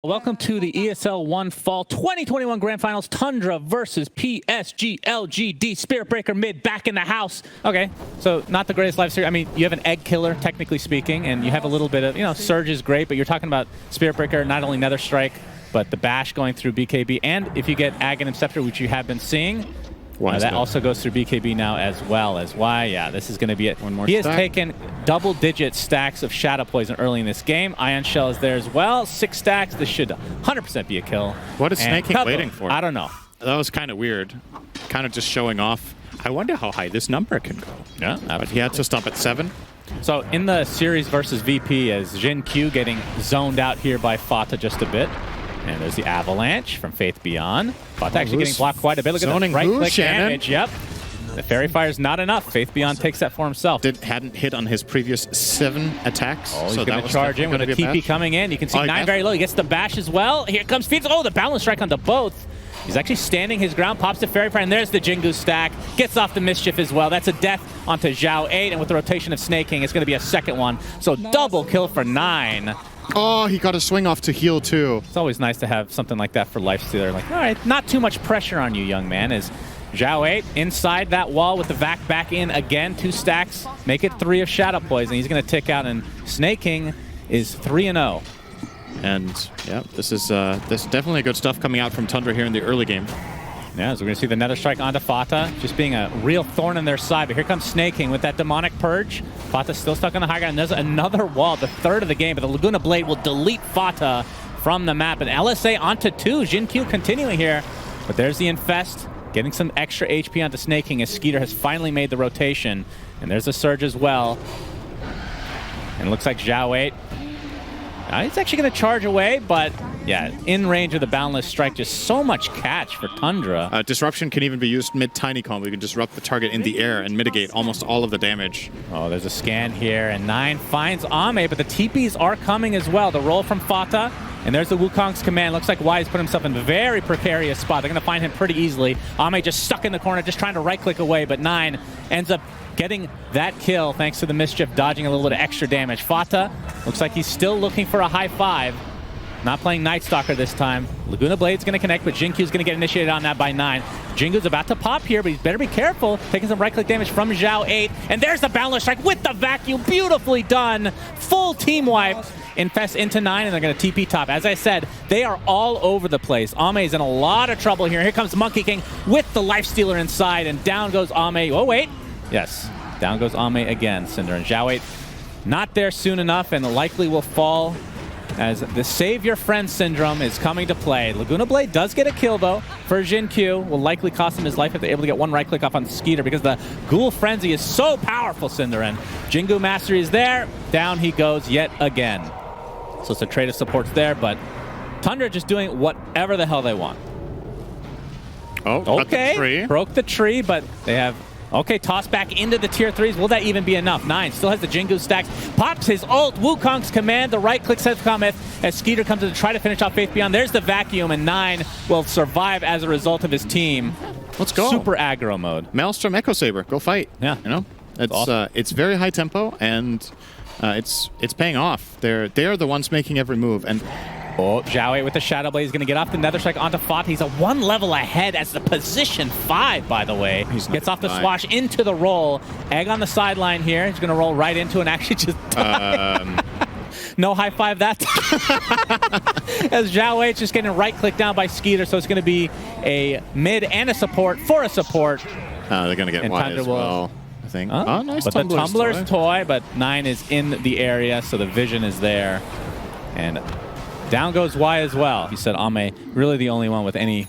Welcome to the ESL 1 Fall 2021 Grand Finals. Tundra versus PSG.LGD. Spirit Breaker mid back in the house. Okay, so not the greatest life series. I mean, you have an egg killer, technically speaking, and you have a little bit of, Surge is great, but you're talking about Spirit Breaker, not only Nether Strike, but the bash going through BKB. And if you get Ag and Scepter, which you have been seeing, that also goes through BKB now as well as why. Yeah, this is going to be it. One more he stack. has taken double-digit stacks of Shadow Poison early in this game. Ion Shell is there as well. 6 stacks. This should 100% be a kill. What is Snaking waiting for? I don't know. That was kind of weird. Kind of just showing off. I wonder how high this number can go. Yeah, absolutely. But he had to stop at 7. So in the series versus VP, as Jin Q getting zoned out here by Fata just a bit. And there's the Avalanche from Faith Beyond. Fata actually getting blocked quite a bit. Look at the right-click damage. Yep. The Fairy Fire's not enough. Faith Beyond takes that for himself. Hadn't hit on his previous 7 attacks. Oh, he's going to charge in with a TP coming in. You can see 9 very low. He gets the bash as well. Here comes Phoenix. Oh, the balance strike onto both. He's actually standing his ground, pops the Fairy Fire, and there's the Jingu stack. Gets off the Mischief as well. That's a death onto Zhao 8, and with the rotation of Snaking, it's going to be a second one. So double kill for 9. Oh, he got a swing off to heal too. It's always nice to have something like that for Lifestealer. Like, all right, not too much pressure on you, young man. As Zhao 8 inside that wall with the Vac back in again. 2 stacks, make it 3 of Shadow Poison. He's going to tick out, and Snaking is 3-0. And yeah, this is definitely good stuff coming out from Tundra here in the early game. Yeah, so we're going to see the Nether Strike onto Fata, just being a real thorn in their side. But here comes Snaking with that Demonic Purge. Fata's still stuck on the high ground. There's another wall, the third of the game, but the Laguna Blade will delete Fata from the map. And LSA onto 2. Jin Q continuing here. But there's the Infest, getting some extra HP onto Snaking as Skeeter has finally made the rotation. And there's a Surge as well. And it looks like Zhao 8. He's actually going to charge away, but yeah, in range of the Boundless Strike, just so much catch for Tundra. Disruption can even be used mid-tiny combo. You can disrupt the target in the air and mitigate almost all of the damage. Oh, there's a scan here, and 9 finds Ame, but the TPs are coming as well. The roll from Fata, and there's the Wukong's command. Looks like Wise put himself in a very precarious spot. They're going to find him pretty easily. Ame just stuck in the corner, just trying to right-click away, but 9 ends up getting that kill thanks to the Mischief dodging a little bit of extra damage. Fata looks like he's still looking for a high 5. Not playing Night Stalker this time. Laguna Blade's going to connect, but Jinkyu's going to get initiated on that by 9. Jingu's about to pop here, but he's better be careful. Taking some right-click damage from Zhao 8. And there's the Boundless Strike with the vacuum. Beautifully done. Full team wipe. Infest into 9, and they're going to TP top. As I said, they are all over the place. Ame's in a lot of trouble here. Here comes Monkey King with the Lifestealer inside, and down goes Ame. Oh, wait. Yes, down goes Ame again. SyndereN. Zhao 8 not there soon enough, and likely will fall as the Save Your Friend syndrome is coming to play. Laguna Blade does get a kill, though, for Jin Q. Will likely cost him his life if they're able to get one right-click off on Skeeter, because the Ghoul Frenzy is so powerful, SyndereN. Jingu Mastery is there. Down he goes yet again. So it's a trade of supports there, but Tundra just doing whatever the hell they want. Oh, okay. Broke the tree, but they have... Okay, toss back into the tier 3s. Will that even be enough? 9 still has the Jingu stacks. Pops his ult. Wukong's command. The right-click says cometh as Skeeter comes in to try to finish off Faith Beyond. There's the vacuum, and 9 will survive as a result of his team. Let's go. Super aggro mode. Maelstrom Echo Saber. Go fight. Yeah. It's awesome. It's very high tempo, and it's paying off. They are the ones making every move. And oh, Zhao 8 with the Shadow Blade is going to get off the Nether Strike onto Fata. He's a 1 level ahead as the position 5, by the way. Gets off the swash into the roll. Egg on the sideline here. He's going to roll right into it and actually just die. No high 5 that time. As Zhao 8 just getting right-click down by Skeeter, so it's going to be a mid and a support for a support. They're going to get wide as well, I think. Oh, nice. But the Tumbler's toy, but 9 is in the area, so the vision is there. And down goes Y as well. He said Ame, really the only one with any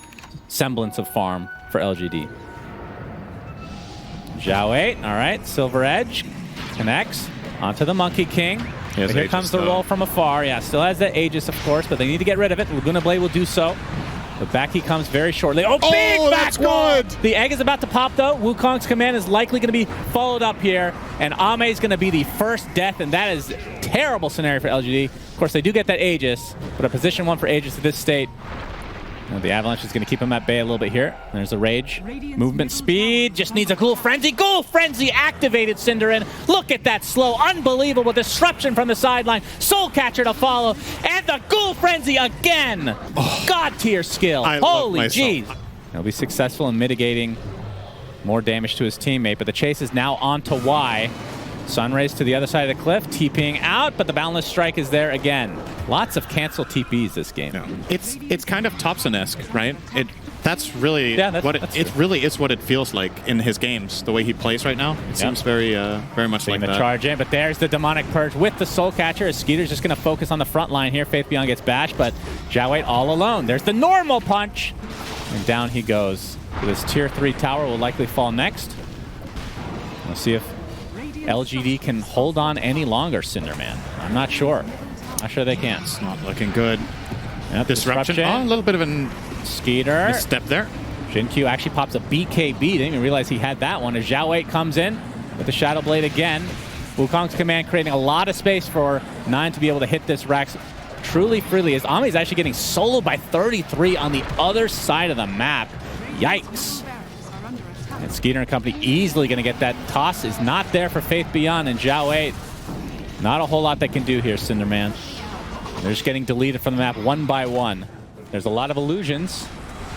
semblance of farm for LGD. Zhao 8, all right, Silver Edge connects onto the Monkey King. Here comes the roll from afar. Yeah, still has that Aegis, of course, but they need to get rid of it. Laguna Blade will do so. But back he comes very shortly. Oh, big back goal! The egg is about to pop, though. Wukong's command is likely going to be followed up here, and Ame is going to be the first death, and that is a terrible scenario for LGD. Of course, they do get that Aegis, but a position 1 for Aegis at this state The Avalanche is going to keep him at bay a little bit here. There's a Rage. Movement speed. Just needs a Ghoul Frenzy. Ghoul Frenzy activated, SyndereN. Look at that slow, unbelievable disruption from the sideline. Soul Catcher to follow. And the Ghoul Frenzy again. God tier skill. Holy jeez. He'll be successful in mitigating more damage to his teammate, but the chase is now on to Y. Sunrays to the other side of the cliff, TPing out, but the Boundless Strike is there again. Lots of cancel TPs this game. Yeah. It's kind of Thompson-esque, right? That's really it really is what it feels like in his games. The way he plays right now, it seems very much like that. Charge in, but there's the Demonic Purge with the Soul Catcher. Skeeter's just going to focus on the front line here. Faith Beyond gets bashed, but Jawait all alone. There's the normal punch, and down he goes. So this tier 3 tower will likely fall next. We'll see if LGD can hold on any longer, SyndereN. I'm not sure. Not sure they can. It's not looking good. Yep, Disruption. Oh, a little bit of a Skeeter. misstep there. Jinkyu actually pops a BKB. Didn't even realize he had that one. As Jawait comes in with the Shadow Blade again. Wukong's command creating a lot of space for 9 to be able to hit this Rax truly freely. As Ami's actually getting soloed by 33 on the other side of the map. Yikes. And Skeeter and company easily going to get that. Toss is not there for Faith Beyond, and Jawait. Not a whole lot they can do here, SyndereN. They're just getting deleted from the map one by one. There's a lot of illusions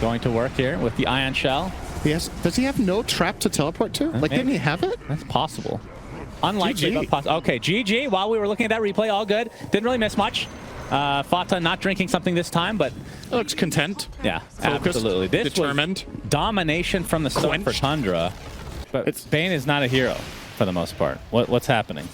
going to work here with the Ion Shell. Yes. Does he have no trap to teleport to? Like, didn't he have it? That's possible. Unlikely, but possible. Okay, GG. While we were looking at that replay, all good. Didn't really miss much. Fata not drinking something this time, but looks content. Yeah, focused, absolutely. This determined. Was domination from the start for Tundra, but Bane is not a hero for the most part. What's happening?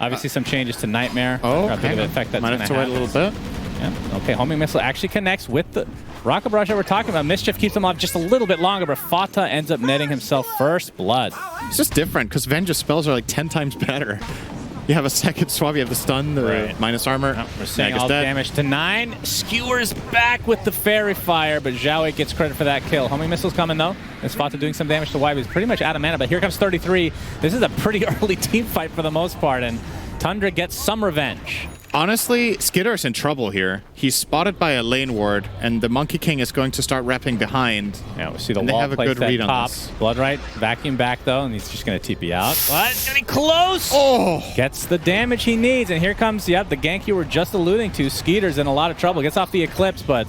Obviously, some changes to Nightmare. Oh, a bit of effect that's might have to wait a little bit. Yeah. Okay, Homing Missile actually connects with the Rocket Barrage that we're talking about. Mischief keeps him off just a little bit longer, but Fata ends up netting himself first blood. It's just different because Vengeance spells are like 10 times better. You have a second swap, you have the stun, the minus armor. Oh, we're seeing all the damage to 9. Skewers back with the Fairy Fire, but Jawait gets credit for that kill. Homing Missile's coming though. As Fata doing some damage to Y, he's pretty much out of mana, but here comes 33. This is a pretty early team fight for the most part, and Tundra gets some revenge. Honestly, Skitter's in trouble here. He's spotted by a lane ward, and the Monkey King is going to start repping behind. Yeah, we see the wall placed at top. Bloodright vacuum back though, and he's just going to TP out. But it's getting close. Oh! Gets the damage he needs, and here comes, the gank you were just alluding to. Skeeter's in a lot of trouble. Gets off the Eclipse, but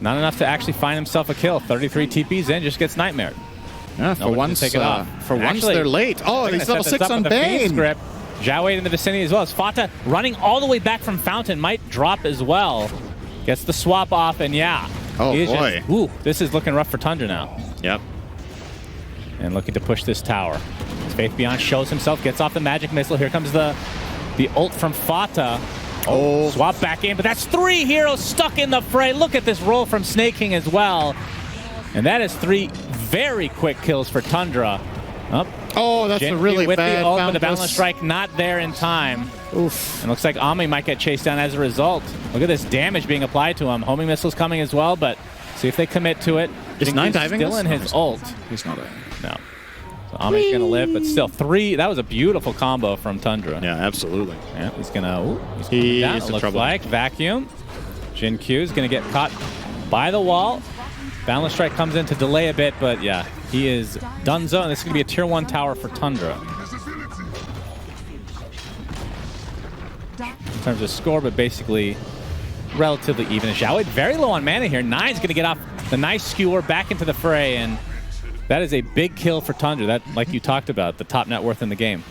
not enough to actually find himself a kill. 33 TPs in, just gets nightmared. Yeah, for once, they're late. Oh, he's level 6 on Bane. Jawait in the vicinity as well. As Fata running all the way back from Fountain might drop as well. Gets the swap off, and yeah. Oh boy. This is looking rough for Tundra now. Yep. And looking to push this tower. As Faith Beyond shows himself, gets off the Magic Missile. Here comes the ult from Fata. Oh, swap back in, but that's 3 heroes stuck in the fray. Look at this roll from Snake King as well. And that is 3 very quick kills for Tundra. Oh, that's a really with bad the ult, but the Boundless Strike not there in time. Oof. And looks like Ami might get chased down as a result. Look at this damage being applied to him. Homing Missile's coming as well, but see if they commit to it. Is 9 diving? Still in his ult. He's not. No. So Ami's going to live, but still 3. That was a beautiful combo from Tundra. Yeah, absolutely. Yeah, he's going to... He's down, it looks like. Vacuum. Jinkyu is going to get caught by the wall. Boundless Strike comes in to delay a bit, but yeah, he is donezo, and this is going to be a tier 1 tower for Tundra. In terms of score, but basically relatively even. Jawait very low on mana here. 9's going to get off the nice skewer back into the fray, and that is a big kill for Tundra. That, like you talked about, the top net worth in the game.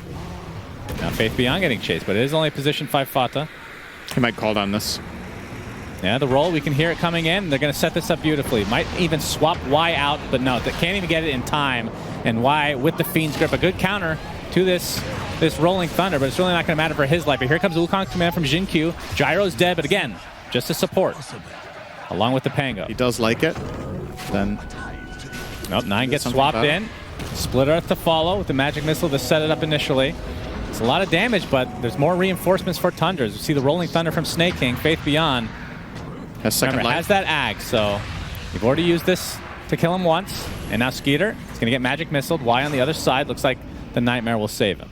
Now Faith Beyond getting chased, but it is only position 5 Fata. He might call down this. Yeah, the roll, we can hear it coming in. They're going to set this up beautifully. Might even swap Y out, but no, they can't even get it in time. And Y with the Fiend's Grip, a good counter to this Rolling Thunder, but it's really not going to matter for his life. But here comes Wukong's command from Jinkyu. Gyro's dead, but again, just a support, along with the Pango. He does like it. Then... Nope, 9 gets swapped in. Split Earth to follow with the Magic Missile to set it up initially. It's a lot of damage, but there's more reinforcements for Tundra. You see the Rolling Thunder from Snake King, Faith Beyond. Remember, has that Ag, so you've already used this to kill him once, and now Skeeter is going to get Magic Missiled. Y on the other side. Looks like the Nightmare will save him.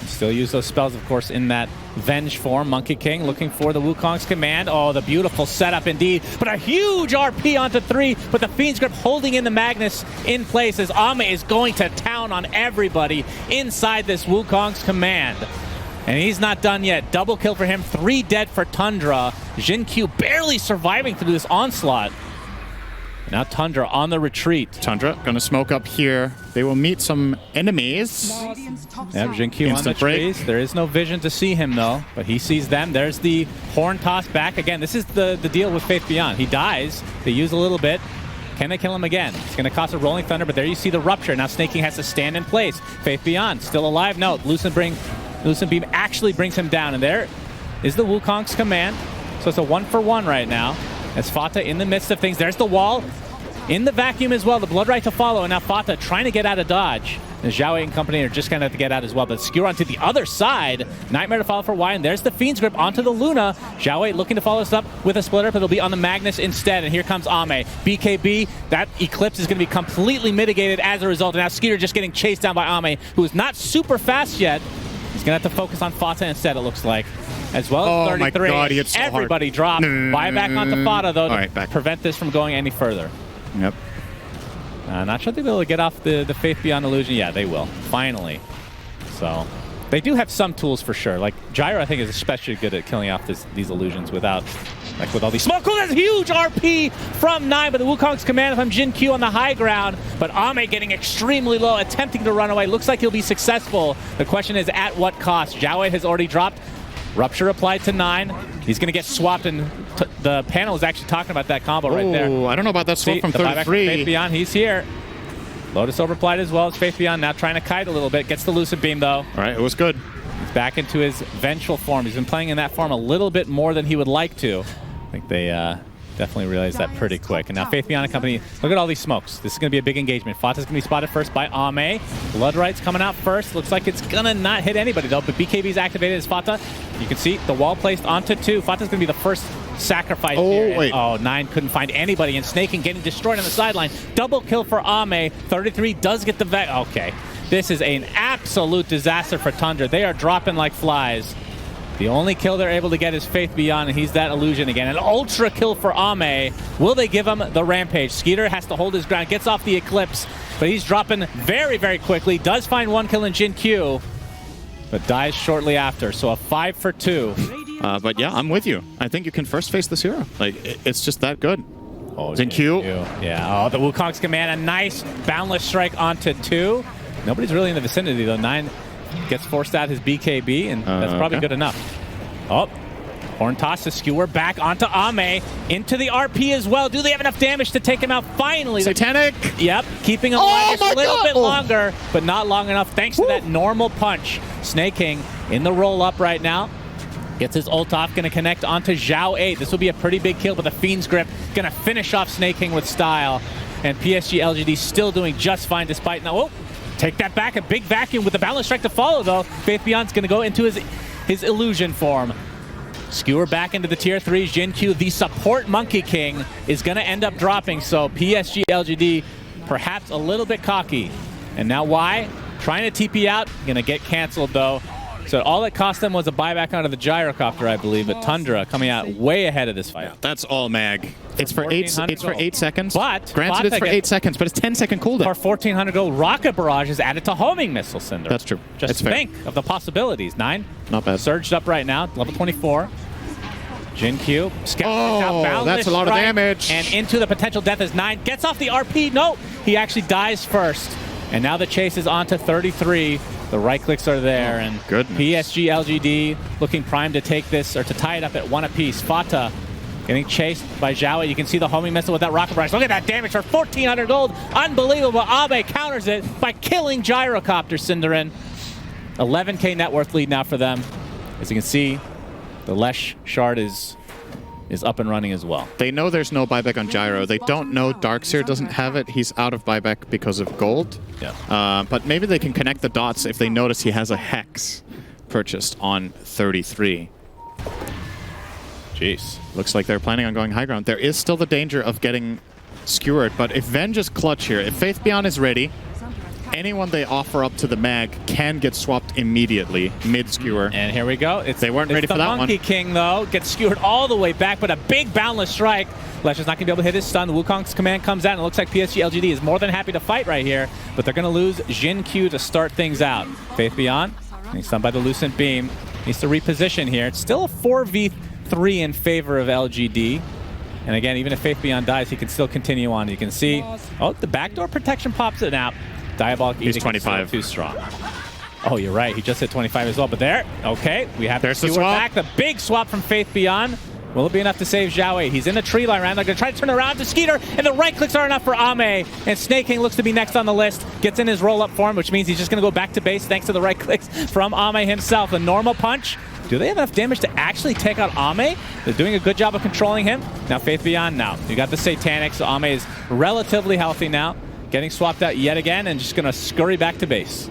Still use those spells, of course, in that Venge form. Monkey King looking for the Wukong's command. Oh, the beautiful setup indeed. But a huge RP onto 3, but the Fiend's Grip holding in the Magnus in place as Ame is going to town on everybody inside this Wukong's command. And he's not done yet. Double kill for him, 3 dead for Tundra. Jin-Q barely surviving through this onslaught. Now Tundra on the retreat. Tundra gonna smoke up here. They will meet some enemies. Yep, Jin-Q on the trees. There is no vision to see him though, but he sees them. There's the horn toss back again. This is the deal with Faith Beyond. He dies. They use a little bit. Can they kill him again? It's gonna cost a Rolling Thunder, but there you see the rupture. Now Snake has to stand in place. Faith Beyond still alive. No, Lucent Beam actually brings him down, and there is the Wukong's command. So it's a 1-for-1 right now. As Fata in the midst of things. There's the wall. In the vacuum as well. The Blood Right to follow. And now Fata trying to get out of dodge. And Zhao and company are just going to have to get out as well. But Skewer onto the other side. Nightmare to follow for Y. And there's the Fiend's Grip onto the Luna. Zhao looking to follow this up with a splitter, but it'll be on the Magnus instead. And here comes Ame. BKB. That Eclipse is going to be completely mitigated as a result. And now Skeeter just getting chased down by Ame, who is not super fast yet. He's going to have to focus on Fata instead, it looks like. As well as 33. My God, he hit so everybody hard. dropped. Buyback onto Fata, though, to back. prevent this from going any further. Yep. Not sure they'll be able to get off the Faith Beyond illusion. Yeah, they will. Finally. So, they do have some tools for sure. Like, Gyro, I think, is especially good at killing off these illusions without, like, with all these smoke. Oh, that's a huge RP from 9, but the Wukong's command from Jin-Q on the high ground. But Ame getting extremely low, attempting to run away. Looks like he'll be successful. The question is, at what cost? Zhao has already dropped. Rupture applied to 9. He's going to get swapped, and the panel is actually talking about that combo right there. I don't know about that swap from 33. Faith Beyond, he's here. Lotus overapplied as well as Faith Beyond, now trying to kite a little bit. Gets the Lucid Beam, though. All right, it was good. He's back into his vengeful form. He's been playing in that form a little bit more than he would like to. I think they definitely realized that pretty quick. And now Faith Beyond and company, look at all these smokes. This is going to be a big engagement. Fata's going to be spotted first by Ame. Blood Right's coming out first. Looks like it's going to not hit anybody, though. But BKB's activated as Fata. You can see the wall placed onto 2. Fata's going to be the first sacrifice here. Wait. Oh, 9 couldn't find anybody. And Snaking getting destroyed on the sideline. Double kill for Ame. 33 does get the vet. Okay. This is an absolute disaster for Tundra. They are dropping like flies. The only kill they're able to get is Faith Beyond, and he's that illusion again. An ultra kill for Ame. Will they give him the Rampage? Skeeter has to hold his ground, gets off the Eclipse, but he's dropping very, very quickly. Does find 1 kill in Jin-Q, but dies shortly after. So a 5 for 2. But yeah, I'm with you. I think you can first face this hero. Like, it's just that good. Oh, Jin-Q. Yeah, oh, the Wukong's command. A nice boundless strike onto 2. Nobody's really in the vicinity, though. 9 gets forced out his BKB, and that's probably good enough. Oh, horn toss to Skewer back onto Ame. Into the RP as well. Do they have enough damage to take him out finally? Satanic! Yep, keeping him alive a little bit longer, but not long enough thanks to that normal punch. Snake King in the roll-up right now. Gets his ult off, going to connect onto Zhao 8. This will be a pretty big kill, but the Fiend's Grip going to finish off Snake King with style. And PSG.LGD still doing just fine despite now. Oh, take that back, a big vacuum with the balance strike to follow, though. Faith Beyond's going to go into his illusion form. Skewer back into the tier 3. Jin-Q, the support Monkey King, is going to end up dropping, so PSG.LGD perhaps a little bit cocky. And now Y, trying to TP out, going to get canceled, though. So all it cost them was a buyback onto the gyrocopter, I believe, but Tundra coming out way ahead of this fight. Yeah, that's all mag. It's for 8 seconds. But granted, it's for 8 seconds, but it's 10-second cooldown. For 1,400 gold, Rocket Barrage is added to homing missile, Cinder. That's true. Just think of the possibilities. 9. Not bad. Surged up right now, level 24. Jin-Q. Oh, that's a lot of damage. And into the potential death as 9 gets off the RP. No, he actually dies first. And now the chase is on to 33. The right clicks are there, and PSG.LGD looking primed to take this, or to tie it up at 1 apiece. Fata getting chased by Zhao. You can see the homing missile with that rocket barrage. Look at that damage for 1,400 gold. Unbelievable. Abe counters it by killing Gyrocopter, SyndereN. 11k net worth lead now for them. As you can see, the Lesh shard is up and running as well. They know there's no buyback on Gyro. They don't know Darkseer doesn't have it. He's out of buyback because of gold. Yeah. But maybe they can connect the dots if they notice he has a Hex purchased on 33. Jeez. Looks like they're planning on going high ground. There is still the danger of getting skewered, but if Venge is clutch here, if Faith Beyond is ready, anyone they offer up to the mag can get swapped immediately mid-skewer. And here we go. They weren't ready for that one. The Monkey King, though, gets skewered all the way back, but a big boundless strike. Lesher's not going to be able to hit his stun. The Wukong's command comes out, and it looks like PSG.LGD is more than happy to fight right here, but they're going to lose Jin Q to start things out. Faith Beyond, he's stunned by the Lucent Beam. Needs to reposition here. It's still a 4v3 in favor of LGD. And again, even if Faith Beyond dies, he can still continue on. You can see, oh, the backdoor protection pops it out. Diabolic He's 25. Too strong. Oh, you're right. He just hit 25 as well. But there, okay, we have the swap back. The big swap from Faith Beyond. Will it be enough to save Xiaowei? He's in the tree line round. They're going to try to turn around to Skeeter, and the right clicks are enough for Ame. And Snake King looks to be next on the list. Gets in his roll-up form, which means he's just going to go back to base thanks to the right clicks from Ame himself. The normal punch. Do they have enough damage to actually take out Ame? They're doing a good job of controlling him. Now Faith Beyond now. You got the Satanic, so Ame is relatively healthy now. Getting swapped out yet again and just going to scurry back to base.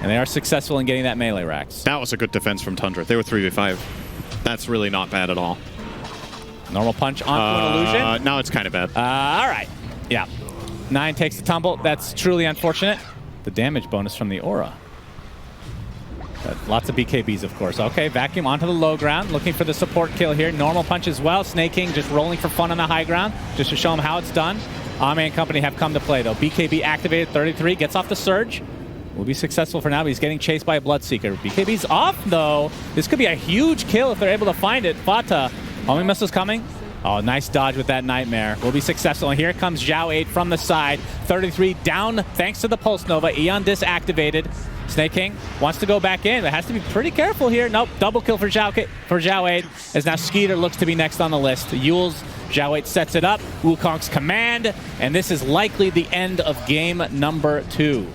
And they are successful in getting that melee racks. That was a good defense from Tundra. They were 3v5. That's really not bad at all. Normal punch onto an illusion. Now it's kind of bad. All right. Yeah. 9 takes the tumble. That's truly unfortunate. The damage bonus from the aura. But lots of BKBs, of course. Okay, Vacuum onto the low ground. Looking for the support kill here. Normal punch as well. Snake King just rolling for fun on the high ground, just to show him how it's done. Ame and company have come to play, though. BKB activated 33. Gets off the surge. Will be successful for now, but he's getting chased by a Bloodseeker. BKB's off, though. This could be a huge kill if they're able to find it. Fata. Homing missile's coming. Oh, nice dodge with that Nightmare. Will be successful. And here comes Zhao 8 from the side. 33 down thanks to the Pulse Nova. Eon disactivated. Snake King wants to go back in, but has to be pretty careful here. Nope, double kill for Zhao 8, as now Skeeter looks to be next on the list. Yules, Zhao 8 sets it up. Wukong's command, and this is likely the end of game number 2.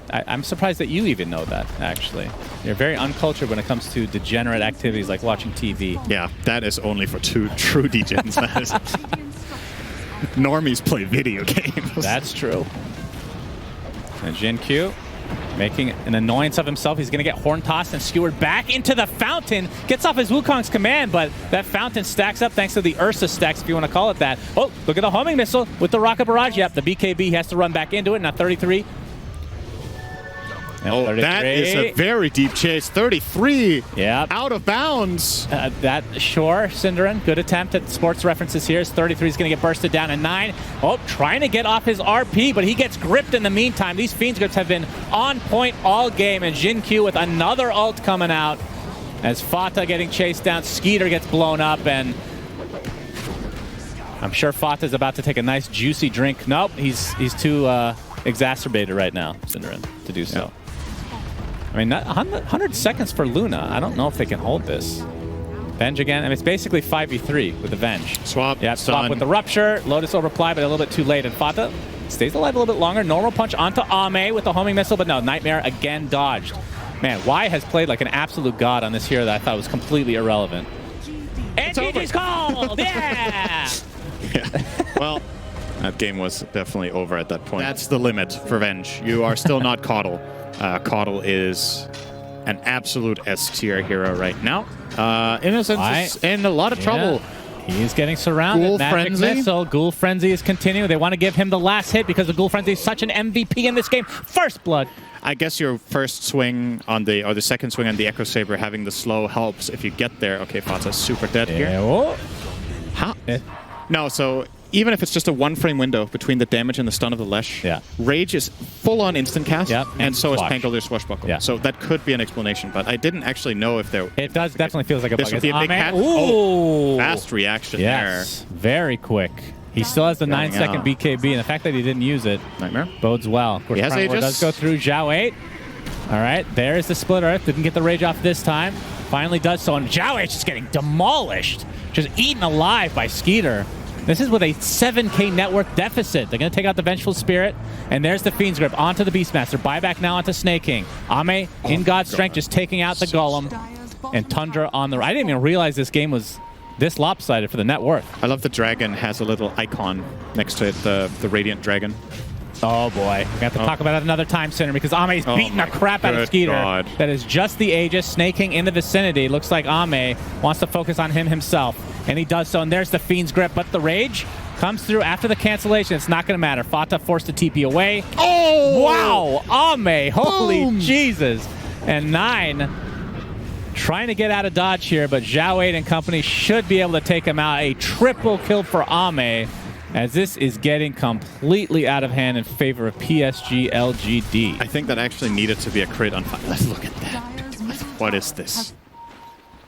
I'm surprised that you even know that, actually. You're very uncultured when it comes to degenerate activities like watching TV. Yeah, that is only for true degens. Normies play video games. That's true. And Jin Q making an annoyance of himself. He's going to get horn tossed and skewered back into the fountain. Gets off his Wukong's command, but that fountain stacks up thanks to the Ursa stacks, if you want to call it that. Oh, look at the homing missile with the rocket barrage. Yep, the BKB has to run back into it. Now 33. Oh, 33. That is a very deep chase. 33. Yeah. Out of bounds. Sure, SyndereN. Good attempt at sports references here. 33 is going to get bursted down at 9. Oh, trying to get off his RP, but he gets gripped in the meantime. These Fiends grips have been on point all game, and Jin Q with another ult coming out as Fata getting chased down. Skeeter gets blown up, and I'm sure Fata's about to take a nice juicy drink. Nope, he's too exacerbated right now, SyndereN, to do so. Yeah. I mean, 100 seconds for Luna. I don't know if they can hold this. Venge again. I mean, it's basically 5v3 with the Venge. Swap. Yeah, swap with the Rupture. Lotus will reply, but a little bit too late. And Fata stays alive a little bit longer. Normal punch onto Ame with the homing missile, but no, Nightmare again dodged. Man, Y has played like an absolute god on this hero that I thought was completely irrelevant. And GG's called! Yeah! Yeah. Well, that game was definitely over at that point. That's the limit for Venge. You are still not Caudle. Caudle is an absolute S-tier hero right now. In a sense, he's in a lot of trouble. He's getting surrounded. Ghoul Magic Frenzy. Missile. Ghoul Frenzy is continuing. They want to give him the last hit because the Ghoul Frenzy is such an MVP in this game. First blood. I guess your first swing on the, or the second swing on the Echo Saber, having the slow helps if you get there. Okay, Fata's super dead here. Whoa. How? No, so even if it's just a 1-frame window between the damage and the stun of the Lesh, Rage is full-on instant cast, and so is Pangolier Swashbuckle. Yeah. So that could be an explanation, but I didn't actually know if there... It does definitely feels like a bug. This would be a big cat. Ooh. Fast reaction there. Very quick. He still has the 9-second BKB, and the fact that he didn't use it bodes well. Of course, he has Aegis. Does go through Zhao 8. All right, there's the Split Earth. Didn't get the Rage off this time. Finally does so, and Zhao 8 just getting demolished. Just eaten alive by Skeeter. This is with a 7K network deficit. They're going to take out the Vengeful Spirit, and there's the Fiend's Grip onto the Beastmaster. Buyback now onto Snake King. Ame in God's Strength just taking out the Golem, and Tundra on the... I didn't even realize this game was this lopsided for the net worth. I love the dragon has a little icon next to it, the Radiant Dragon. Oh boy, we have to talk about it another time, Cinder, because Ame's beating the crap out of Skeeter. God. That is just the Aegis. Snake King in the vicinity. Looks like Ame wants to focus on him himself, and he does so, and there's the Fiend's Grip, but the Rage Comes through after the cancellation. It's not going to matter. Fata forced to TP away. Oh! Wow! Ame! Holy Boom. Jesus! And 9 trying to get out of dodge here, but Zhao 8 and company should be able to take him out. A triple kill for Ame, as this is getting completely out of hand in favor of PSG.LGD. I think that actually needed to be a crit on 5. Let's look at that. What is this?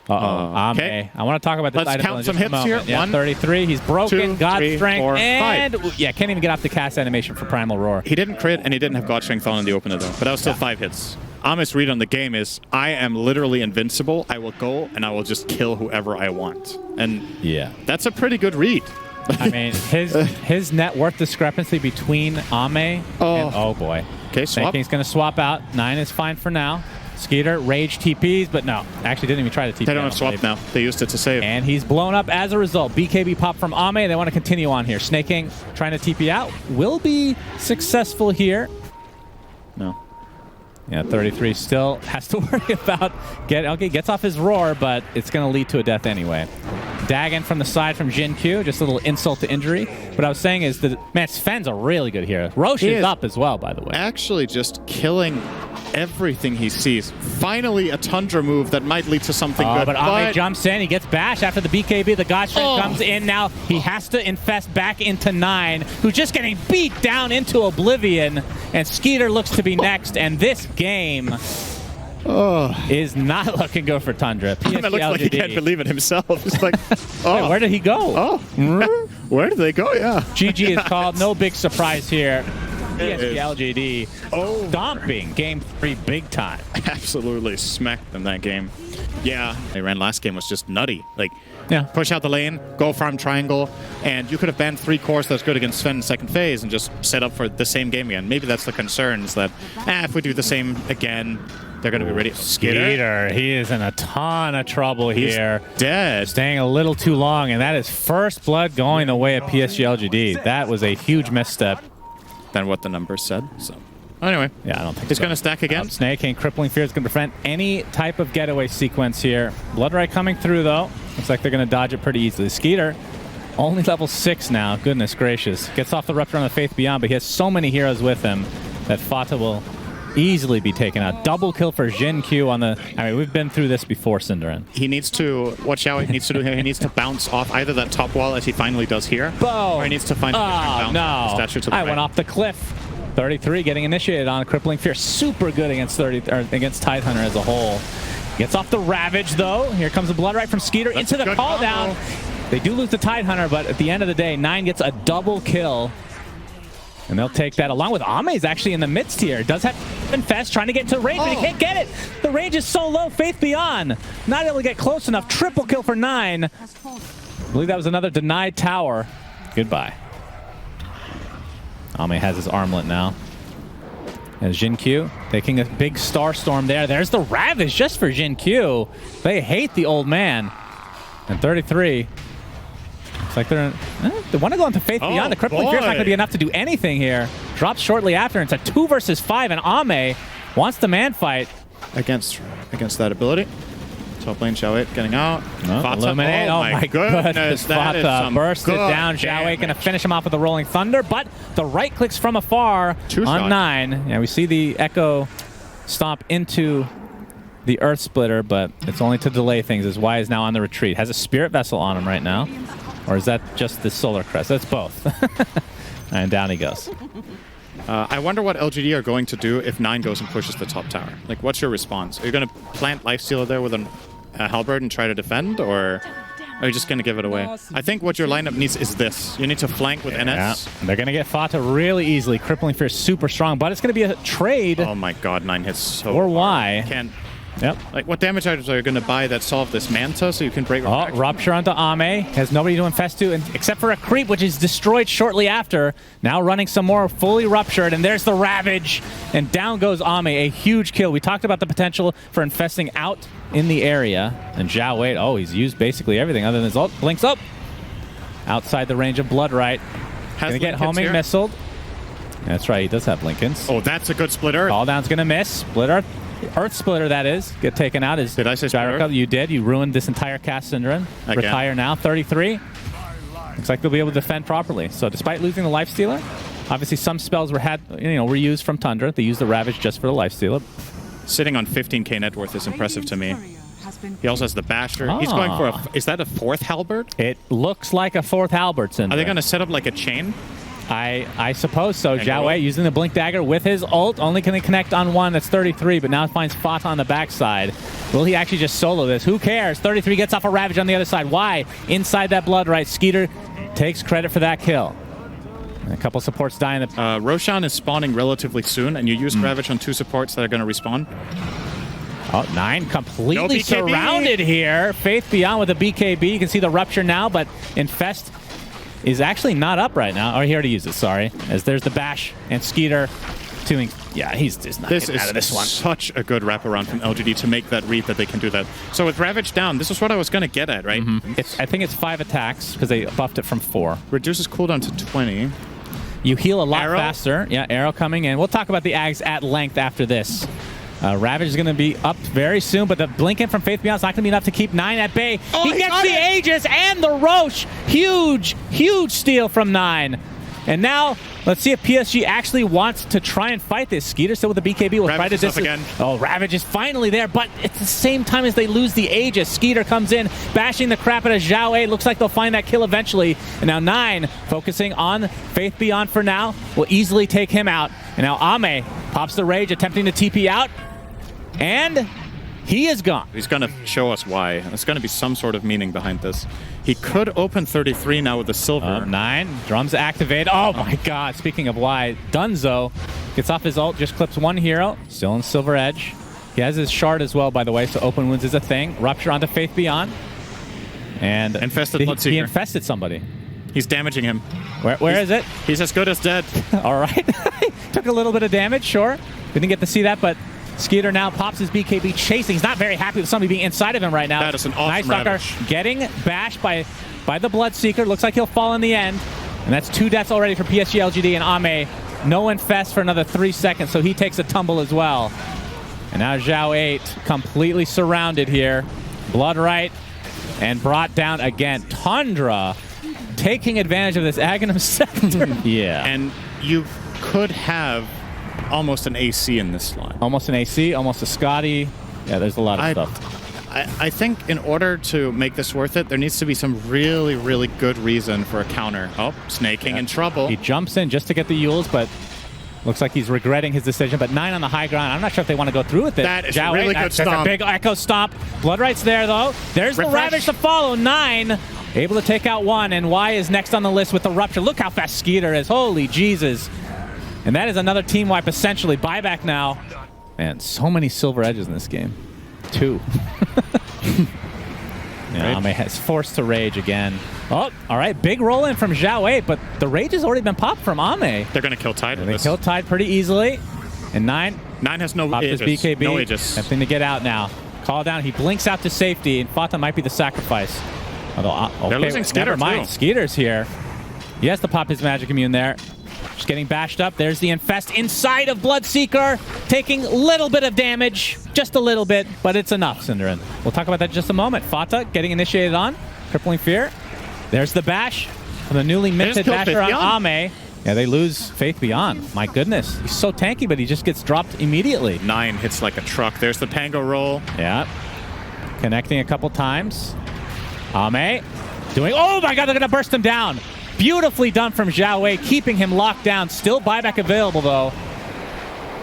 Ame. Okay. I want to talk about this Let's item count in some just a hits here. moment. Yeah, 1, 33. He's broken. 2, God 3, Strength. 4, and 5. yeah, can't even get off the cast animation for Primal Roar. He didn't crit, and he didn't have God Strength on in the opener, though. But that was still 5 hits. Ame's read on the game is, I am literally invincible. I will go, and I will just kill whoever I want. And yeah, that's a pretty good read. I mean, his net worth discrepancy between Ame and... Oh, boy. Okay, swap. He's going to swap out. 9 is fine for now. Skeeter, rage TPs, but no. Actually, didn't even try to TP. They don't have swap now. They used it to save. And he's blown up as a result. BKB pop from Ame. They want to continue on here. Snake King trying to TP out. Will be successful here. No. Yeah, 33 still has to worry about gets off his roar, but it's going to lead to a death anyway. Dagon from the side from Jin Q, just a little insult to injury. What I was saying is that, man, Sven's a really good hero. Roche is up as well, by the way. Actually just killing everything he sees. Finally, a Tundra move that might lead to something good. But Ame jumps in. He gets bashed after the BKB. The God Strength comes in now. He has to infest back into 9, who's just getting beat down into oblivion. And Skeeter looks to be next. And this game is not looking good for Tundra. It looks like he can't believe it himself. It's like, Wait, where did he go? Where did they go? Yeah. GG is called. No big surprise here. PSG.LGD stomping Game 3 big time. Absolutely smacked them that game. Yeah. They ran last game was just nutty. Like, push out the lane, go farm triangle, and you could have banned 3 cores that's good against Sven in second phase and just set up for the same game again. Maybe that's the concern, is that if we do the same again, they're going to be ready. Skeeter, he is in a ton of trouble here. He's dead. Staying a little too long, and that is first blood going the way of PSG.LGD. That was a huge misstep. Than what the numbers said. So anyway, yeah, I don't think he's going to stack again. Snake King, Crippling Fear is going to prevent any type of getaway sequence here. Bloodright coming through though. Looks like they're going to dodge it pretty easily. Skeeter, only level 6 now. Goodness gracious. Gets off the Rupture on the Faith Beyond, but he has so many heroes with him that Fata will easily be taken out. Double kill for Jin Q on the... I mean, we've been through this before, SyndereN. He needs to... Watch out. He needs to do here. He needs to bounce off either that top wall, as he finally does here, or he needs to find a different bounce. I went off the cliff. 33 getting initiated on Crippling Fear. Super good against against Tidehunter as a whole. Gets off the Ravage, though. Here comes the Bloodright from Skeeter into the call down. They do lose the Tidehunter, but at the end of the day, 9 gets a double kill. And they'll take that along with Ame's actually in the midst here. Does have Infest trying to get into the Rage, but he can't get it. The Rage is so low. Faith Beyond not able to get close enough. Triple kill for 9. I believe that was another denied tower. Goodbye. Ame has his armlet now. And Jin Q taking a big star storm there. There's the Ravage just for Jin Q. They hate the old man. And 33. Looks like they want to go into Faith Beyond. The Crippling Fear is not going to be enough to do anything here. Drops shortly after. It's a 2 versus 5, and Ame wants the man fight. Against that ability. Top lane, Xiao getting out. Illuminate. Oh my goodness. Fata bursted down. Xiao going to finish him off with a Rolling Thunder, but the right clicks from afar on 9. Yeah, we see the Echo stomp into the Earth Splitter, but it's only to delay things, as Y is now on the retreat. Has a Spirit Vessel on him right now. Or is that just the Solar Crest? That's both. And down he goes. I wonder what LGD are going to do if 9 goes and pushes the top tower. Like, what's your response? Are you going to plant Lifestealer there with a Halberd and try to defend, or are you just going to give it away? I think what your lineup needs is this. You need to flank with NS. Yeah. They're going to get Fata really easily. Crippling Fear is super strong, but it's going to be a trade. Oh my god, 9 hits so or Y. Can't. Yep. Like, what damage items are you going to buy that solve this Manta so you can break... Rupture onto Ame. Has nobody to infest to, except for a creep, which is destroyed shortly after. Now running some more, fully ruptured, and there's the Ravage. And down goes Ame, a huge kill. We talked about the potential for infesting out in the area. And Zhao, he's used basically everything other than his ult. Blinks up. Outside the range of Bloodright. Gonna get homing missiled. That's right, he does have Blinkins. Oh, that's a good Split Earth. Call down's gonna miss. Split Earth. Earth Splitter, that is. Get taken out. Did I say Split Earth? You did. You ruined this entire cast, SyndereN. Retire now. 33. Looks like they'll be able to defend properly. So despite losing the Lifestealer, obviously some spells were reused from Tundra. They used the Ravage just for the Lifestealer. Sitting on 15k net worth is impressive to me. He also has the Basher. He's going for is that a 4th Halberd? It looks like a 4th Halberd, Syndere. Are they going to set up like a chain? I suppose so. Zhao Wei using the Blink Dagger with his ult. Only can they connect on one. That's 33, but now finds Fata on the backside. Will he actually just solo this? Who cares? 33 gets off a Ravage on the other side. Why? Inside that blood right. Skeeter takes credit for that kill. And a couple supports die in the... Roshan is spawning relatively soon, and you use Ravage on 2 supports that are going to respawn. Oh, 9 completely surrounded here. Faith Beyond with a BKB. You can see the Rupture now, but Infest is actually not up right now. Or he already used it, sorry. As there's the Bash and Skeeter tuning. Yeah, he's just not getting out of this one. Such a good wraparound from LGD to make that read that they can do that. So with Ravage down, this is what I was going to get at, right? I think it's 5 attacks because they buffed it from 4. Reduces cooldown to 20. You heal a lot faster. Yeah, Arrow coming in. We'll talk about the Ags at length after this. Ravage is going to be up very soon, but the Blinken from Faith Beyond is not going to be enough to keep 9 at bay. Oh, he gets the Aegis and the Roche. Huge, huge steal from 9. And now, let's see if PSG actually wants to try and fight this. Skeeter still with the BKB. Will try to distance. Again. Oh, Ravage is finally there, but at the same time as they lose the Aegis, Skeeter comes in, bashing the crap out of Zhao Wei. Looks like they'll find that kill eventually. And now 9, focusing on Faith Beyond for now, will easily take him out. And now Ame pops the Rage, attempting to TP out. And he is gone. He's going to show us why. There's going to be some sort of meaning behind this. He could open 33 now with the silver. 9. Drums activate. Oh my god. Speaking of why, Dunzo gets off his ult, just clips 1 hero. Still in Silver Edge. He has his shard as well, by the way, so open wounds is a thing. Rupture onto Faith Beyond. And infested Bloodseeker. He infested somebody. He's damaging him. Where is it? He's as good as dead. All right. Took a little bit of damage, sure. Didn't get to see that, but Skeeter now pops his BKB chasing. He's not very happy with somebody being inside of him right now. That is an awesome Ravage. Getting bashed by the Bloodseeker. Looks like he'll fall in the end. And that's 2 deaths already for PSG.LGD and Ame. No Infest for another 3 seconds, so he takes a tumble as well. And now Zhao 8 completely surrounded here. Blood right and brought down again. Tundra taking advantage of this Aghanim sector. Yeah. And you could have almost an AC in this line. Almost an AC, almost a Scotty. Yeah, there's a lot of stuff. I think in order to make this worth it, there needs to be some really, really good reason for a counter. Oh, Snaking in trouble. He jumps in just to get the Yules, but looks like he's regretting his decision. But 9 on the high ground. I'm not sure if they want to go through with it. That is a really good stomp. That's a big Echo Stomp. Blood Right's there, though. There's the Ravage to follow. 9 able to take out 1, and Y is next on the list with the Rupture. Look how fast Skeeter is. Holy Jesus. And that is another team wipe, essentially. Buyback now. Man, so many Silver Edges in this game. 2. Yeah, Ame has forced to Rage again. Oh, all right. Big roll in from Zhao 8, but the Rage has already been popped from Ame. They're going to kill Tide with this. They kill Tide pretty easily. And 9 has no Aegis. His BKB. No Aegis. Something to get out now. Call down. He blinks out to safety, and Fata might be the sacrifice. Although, okay, they're losing Skeeter, never mind. Skeeter's here. He has to pop his Magic Immune there. Just getting bashed up. There's the Infest inside of Bloodseeker, taking a little bit of damage. Just a little bit, but it's enough, SyndereN. We'll talk about that in just a moment. Fata getting initiated on. Crippling Fear. There's the bash from the newly minted basher on Ame. Yeah, they lose Faith Beyond. My goodness. He's so tanky, but he just gets dropped immediately. 9 hits like a truck. There's the Pango roll. Yeah. Connecting a couple times. Ame doing... Oh my god, they're going to burst him down. Beautifully done from Zhao Wei, keeping him locked down. Still buyback available, though.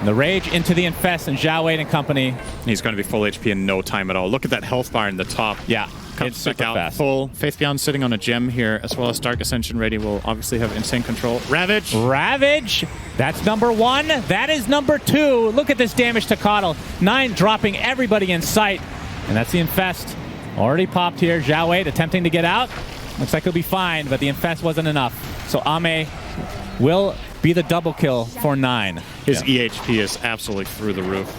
And the Rage into the Infest, and Zhao Wei and company. He's going to be full HP in no time at all. Look at that health bar in the top. Yeah, comes back out fast. Full. Faith Beyond sitting on a gem here, as well as Dark Ascension ready. Will obviously have insane control. Ravage. Ravage. That's number 1. That is number 2. Look at this damage to Coddle. 9 dropping everybody in sight. And that's the Infest. Already popped here. Zhao Wei attempting to get out. Looks like he'll be fine, but the Infest wasn't enough. So Ame will be the double kill for 9. His EHP is absolutely through the roof.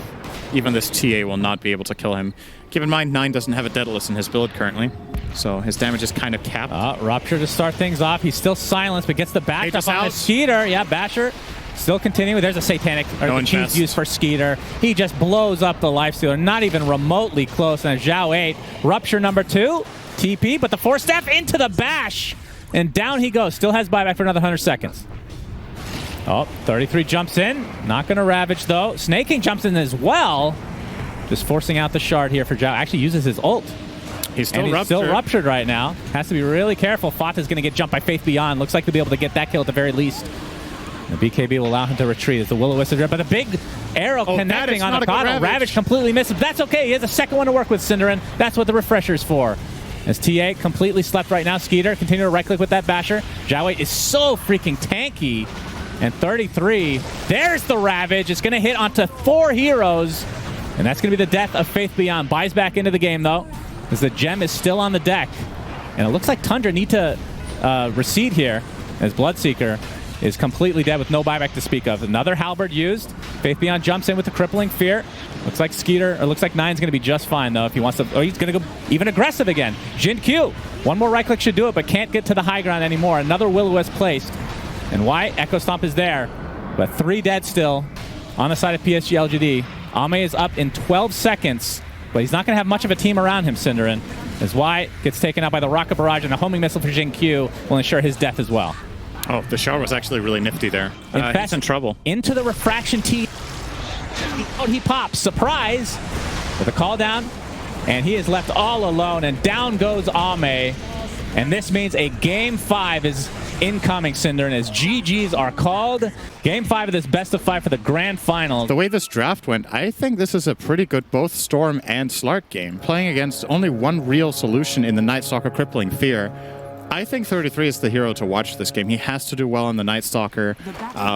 Even this TA will not be able to kill him. Keep in mind, 9 doesn't have a Daedalus in his build currently, so his damage is kind of capped. Rupture to start things off. He's still silenced, but gets the bash up on his Skeeter. Yeah, Basher still continuing. There's a Satanic, or the cheese used for Skeeter. He just blows up the Lifestealer, not even remotely close. And Zhao 8, Rupture number 2. TP, but the 4-step into the bash and down he goes. Still has buyback for another 100 seconds. Oh, 33 jumps in. Not going to Ravage, though. Snaking jumps in as well. Just forcing out the shard here for Zhao. Actually uses his ult. He's still ruptured right now. Has to be really careful. Fata's going to get jumped by Faith Beyond. Looks like he'll be able to get that kill at the very least. The BKB will allow him to retreat as the Will-O-Wisp is there. But a big arrow connecting on Okada. Ravage completely misses. That's okay. He has a second one to work with, SyndereN. That's what the refresher's for. As TA completely slept right now. Skeeter continue to right-click with that basher. Zhao is so freaking tanky. And 33. There's the Ravage. It's going to hit onto 4 heroes. And that's going to be the death of Faith Beyond. Buys back into the game, though, as the gem is still on the deck. And it looks like Tundra need to recede here, as Bloodseeker is completely dead with no buyback to speak of. Another halberd used. Faith Beyond jumps in with the crippling fear. Looks like Skeeter, or looks like Nine's going to be just fine, though, if he wants to. Oh, he's going to go even aggressive again. Jin Q. One more right click should do it, but can't get to the high ground anymore. Another Will-O-Wisp placed. And why? Echo Stomp is there, but 3 dead still on the side of PSG.LGD. Ame is up in 12 seconds, but he's not going to have much of a team around him, SyndereN, as Y gets taken out by the Rocket Barrage, and a homing missile for Jin Q will ensure his death as well. Oh, the shard was actually really nifty there. He's in trouble. Into the refraction T. He pops. Surprise! With a call down, and he is left all alone, and down goes Ame. And this means a Game 5 is incoming, SyndereN, as GGs are called. Game 5 of this best of 5 for the grand final. The way this draft went, I think this is a pretty good both Storm and Slark game. Playing against only one real solution in the Night Stalker Crippling Fear. I think 33 is the hero to watch this game. He has to do well on the Night Stalker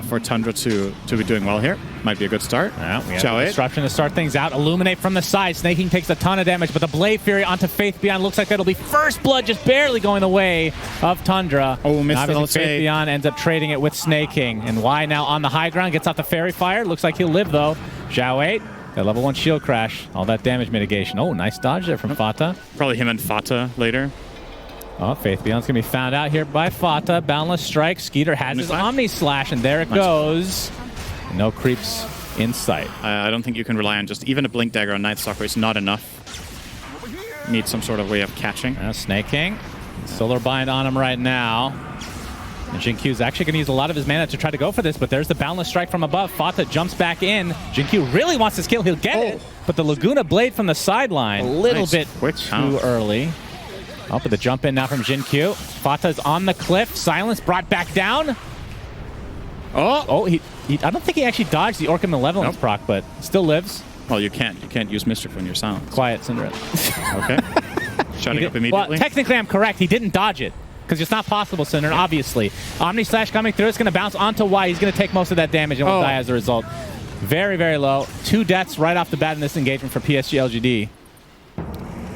for Tundra to be doing well here. Might be a good start. Well, we have disruption to start things out. Illuminate from the side. Snaking takes a ton of damage, but the Blade Fury onto Faith Beyond looks like that'll be first blood, just barely going the way of Tundra. Oh, missed the Faith Beyond ends up trading it with Snaking. And Y now on the high ground, gets off the Fairy Fire. Looks like he'll live, though. Zhao 8. That level 1 shield crash. All that damage mitigation. Oh, nice dodge there from Fata. Probably him and Fata later. Oh, Faith Beyond's going to be found out here by Fata. Boundless Strike. Skeeter has his Omni Slash, and there it goes. No creeps in sight. I don't think you can rely on just even a Blink Dagger on Night Stalker is not enough. Need some sort of way of catching. Snaking. Solar Bind on him right now. And Jin Q's actually going to use a lot of his mana to try to go for this, but there's the Boundless Strike from above. Fata jumps back in. Jin Q really wants this kill. He'll get it. But the Laguna Blade from the sideline, a little bit too early. Oh, but the jump in now from Jin Q. Fata's on the cliff. Silence brought back down. Oh, he I don't think he actually dodged the Orca Malevolence proc, but still lives. Well, you can't use Mystic when you're silent. Quiet, SyndereN. Okay. Shutting up immediately. Well, technically I'm correct. He didn't dodge it, because it's not possible, SyndereN, obviously. Omni Slash coming through. It's going to bounce onto Y. He's going to take most of that damage and will die as a result. Very, very low. 2 deaths right off the bat in this engagement for PSG.LGD.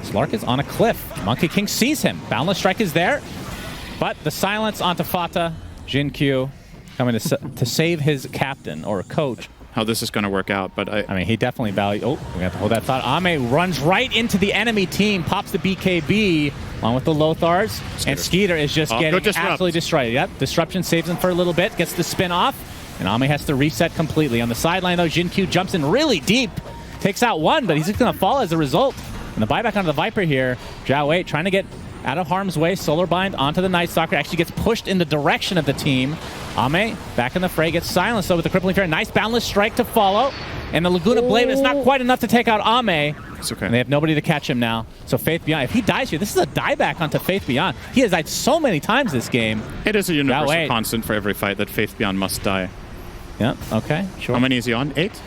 Slark is on a cliff. Monkey King sees him. Boundless Strike is there, but the silence onto Fata. Jin Q coming to save his captain or coach. How this is going to work out, but I mean, he definitely valued. Oh, we have to hold that thought. Ame runs right into the enemy team, pops the BKB along with the Lothars, and Skeeter is just getting absolutely destroyed. Yep, Disruption saves him for a little bit, gets the spin off, and Ame has to reset completely. On the sideline, though, Jin Q jumps in really deep, takes out one, but he's just going to fall as a result. And the buyback onto the Viper here. Zhao 8 trying to get out of harm's way. Solar Bind onto the Night Stalker. Actually gets pushed in the direction of the team. Ame back in the fray. Gets silenced, though, with the Crippling Fear. Nice Boundless Strike to follow. And the Laguna Blade is not quite enough to take out Ame. It's okay. And they have nobody to catch him now. So Faith Beyond, if he dies here, this is a dieback onto Faith Beyond. He has died so many times this game. It is a universal constant for every fight that Faith Beyond must die. Yep, okay, sure. How many is he on? 8?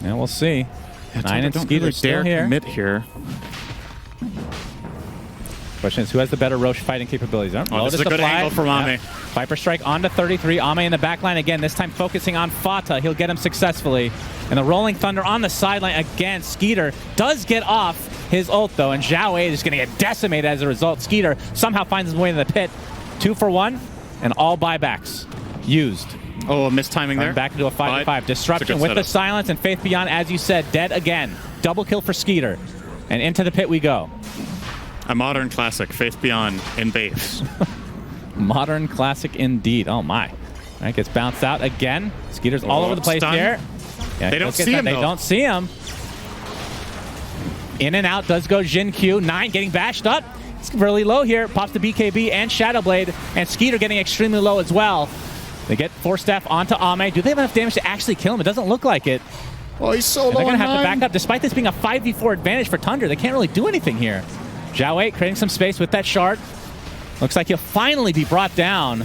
Yeah, we'll see. Yeah, 9 and Skeeter still here. Commit here. Question is, who has the better Roche fighting capabilities? Oh, this is a good angle from Ame. Viper Strike onto 33. Ame in the backline again, this time focusing on Fata. He'll get him successfully. And the Rolling Thunder on the sideline again. Skeeter does get off his ult, though, and Zhao 8 is going to get decimated as a result. Skeeter somehow finds his way into the pit. 2 for 1, and all buybacks used. Oh, mistiming there. Back into a 5-5. Disruption with the silence, and Faith Beyond, as you said, dead again. Double kill for Skeeter. And into the pit we go. A modern classic, Faith Beyond in base. Modern classic indeed. Oh my. All right, gets bounced out again. Skeeter's all over the place here. Yeah, they don't see him, They don't see him. In and out does go Jin Q. 9 getting bashed up. It's really low here. Pops the BKB and Shadow Blade, and Skeeter getting extremely low as well. They get Force Staff onto Ame. Do they have enough damage to actually kill him? It doesn't look like it. Oh, he's so low. They're going to have to back up. Despite this being a 5v4 advantage for Tundra, they can't really do anything here. Zhao 8 creating some space with that shard. Looks like he'll finally be brought down.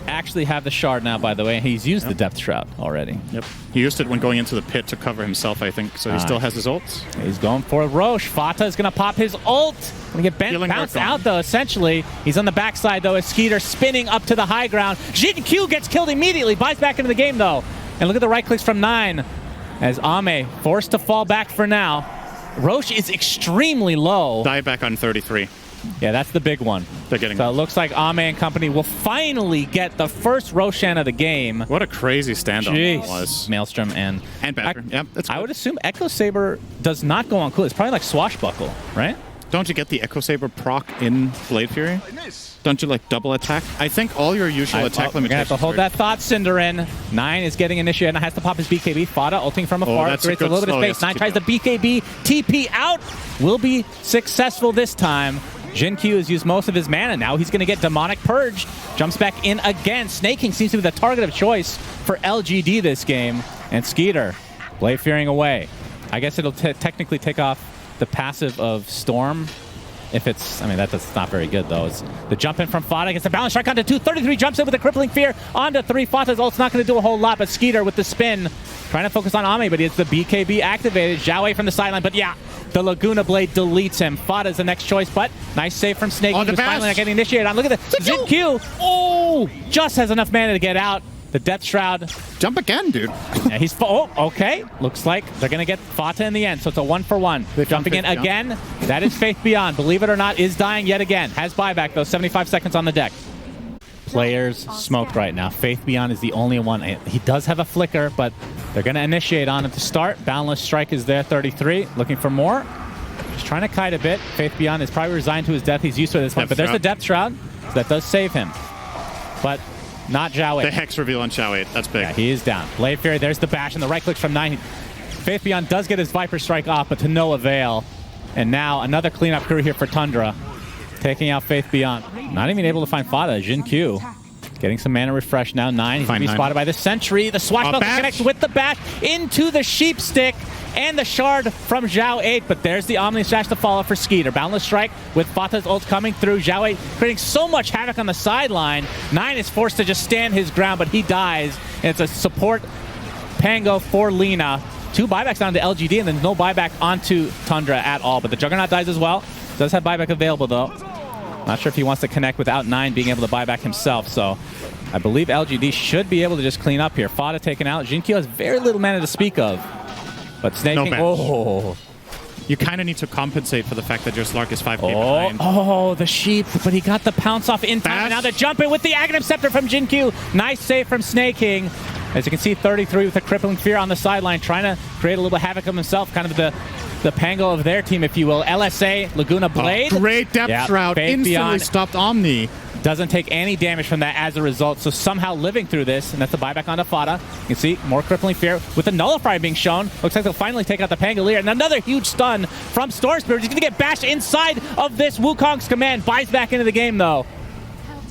Actually have the shard now, by the way. He's used the Depth Shroud already. Yep. He used it when going into the pit to cover himself, I think. So he still has his ult. He's going for Roche. Fata is going to pop his ult. Going to get bounced out, though, essentially. He's on the backside, though, as Skeeter spinning up to the high ground. Jin Q gets killed immediately. Buys back into the game, though. And look at the right clicks from 9. As Ame forced to fall back for now. Roche is extremely low. Die back on 33. Yeah, that's the big one. They're getting. So it looks like Ame and company will finally get the first Roshan of the game. What a crazy standoff that was. Maelstrom and Badger. Yeah, that's I would assume Echo Saber does not go on cool. It's probably like Swashbuckle, right? Don't you get the Echo Saber proc in Blade Fury? Don't you like double attack? I think all your usual attack limitations. We're gonna have to hold that thought, SyndereN. 9 is getting initiated and has to pop his BKB. Fada ulting from afar. Creates a little bit of space. 9 tries the BKB. TP out. Will be successful this time. Jin Q has used most of his mana. Now he's going to get Demonic Purge. Jumps back in again. Snaking seems to be the target of choice for LGD this game. And Skeeter, Blade Fearing away. I guess it'll technically take off the passive of Storm. If it's, I mean, that's not very good, though. It's the jump in from Fata gets the balance strike onto 2. 33 jumps in with a crippling fear onto 3. Fata's ult's not going to do a whole lot, but Skeeter with the spin. Trying to focus on Ame, but it's the BKB activated. Zhao Wei from the sideline, but yeah, the Laguna Blade deletes him. Fata's the next choice, but nice save from Snake. He was finally not getting initiated on. Look at the Jin Q. Oh, just has enough mana to get out. The Death Shroud. Jump again, dude. Yeah, he's okay. Looks like they're going to get Fata in the end, so it's a 1-for-1. Jumping in again. That is Faith Beyond. Believe it or not, is dying yet again. Has buyback, though. 75 seconds on the deck. Players smoked right now. Faith Beyond is the only one. He does have a flicker, but they're going to initiate on him to start. Boundless Strike is there, 33. Looking for more. Just trying to kite a bit. Faith Beyond is probably resigned to his death. He's used to it at this point, but there's the Depth Shroud, so that does save him. But not Zhao 8. The Hex reveal on Zhao 8. That's big. Yeah, he is down. Blade Fury, there's the bash, and the right clicks from 9. Faith Beyond does get his Viper Strike off, but to no avail. And now another cleanup crew here for Tundra. Taking out Faith Beyond. Not even able to find Fada. Jin Q getting some mana refresh now. 9. He's going to be spotted by the Sentry. The Swashbuckle connects with the bash into the Sheep Stick. And the shard from Zhao 8, but there's the Omni Slash to follow for Skeeter. Boundless Strike with Fata's ult coming through. Zhao 8 creating so much havoc on the sideline. 9 is forced to just stand his ground, but he dies. And it's a support Pango for Lina. 2 buybacks down to LGD, and then no buyback onto Tundra at all. But the Juggernaut dies as well. Does have buyback available, though. Not sure if he wants to connect without 9 being able to buy back himself, so I believe LGD should be able to just clean up here. Fata taken out. Jin Q has very little mana to speak of. But Snaking, you kind of need to compensate for the fact that your Slark is 5k behind. Oh, the sheep, but he got the pounce off in time. And now the jump in with the Aghanim Scepter from Jin Q. Nice save from Snaking. As you can see, 33 with a crippling fear on the sideline, trying to create a little bit of havoc of himself, kind of the Pango of their team, if you will. LSA, Laguna Blade. Great Depth Shroud. Instantly stopped Omni. Doesn't take any damage from that as a result, so somehow living through this, and that's the buyback onto Fata. You can see more crippling fear with the Nullifier being shown. Looks like they'll finally take out the Pangolier, and another huge stun from Storm Spirit. He's going to get bashed inside of this Wukong's command. Buys back into the game, though.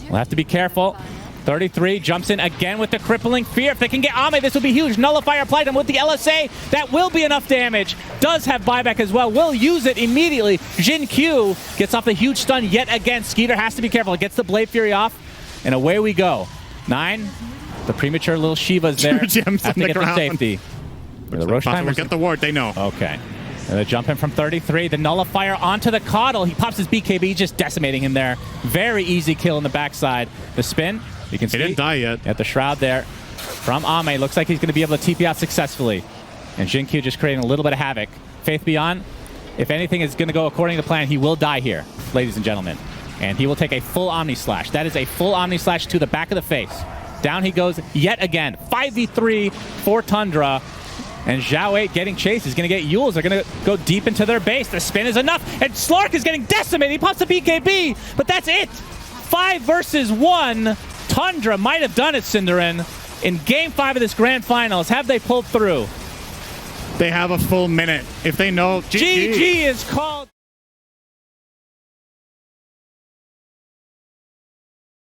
We'll have to be careful. 33 jumps in again with the crippling fear. If they can get Ame, this will be huge. Nullifier applied him with the LSA. That will be enough damage. Does have buyback as well. Will use it immediately. Jin Q gets off the huge stun yet again. Skeeter has to be careful. Gets the Blade Fury off, and away we go. 9. The premature little Shiva's there. Gems have to get the safety. The Roche will get the ward. They know. Okay. And the jump in from 33. The Nullifier onto the Coddle. He pops his BKB, just decimating him there. Very easy kill in the backside. The spin. You can see he didn't die yet. At the Shroud there from Ame. Looks like he's going to be able to TP out successfully. And Jin Q just creating a little bit of havoc. Faith Beyond, if anything is going to go according to plan, he will die here, ladies and gentlemen. And he will take a full Omni Slash. That is a full Omni Slash to the back of the face. Down he goes yet again. 5v3 for Tundra. And Zhao 8 getting chased. He's going to get Yules. They're going to go deep into their base. The spin is enough. And Slark is getting decimated. He pops the BKB, but that's it. 5 versus 1. Tundra might have done it, SyndereN, in Game 5 of this Grand Finals. Have they pulled through? They have a full minute. If they know, GG is called.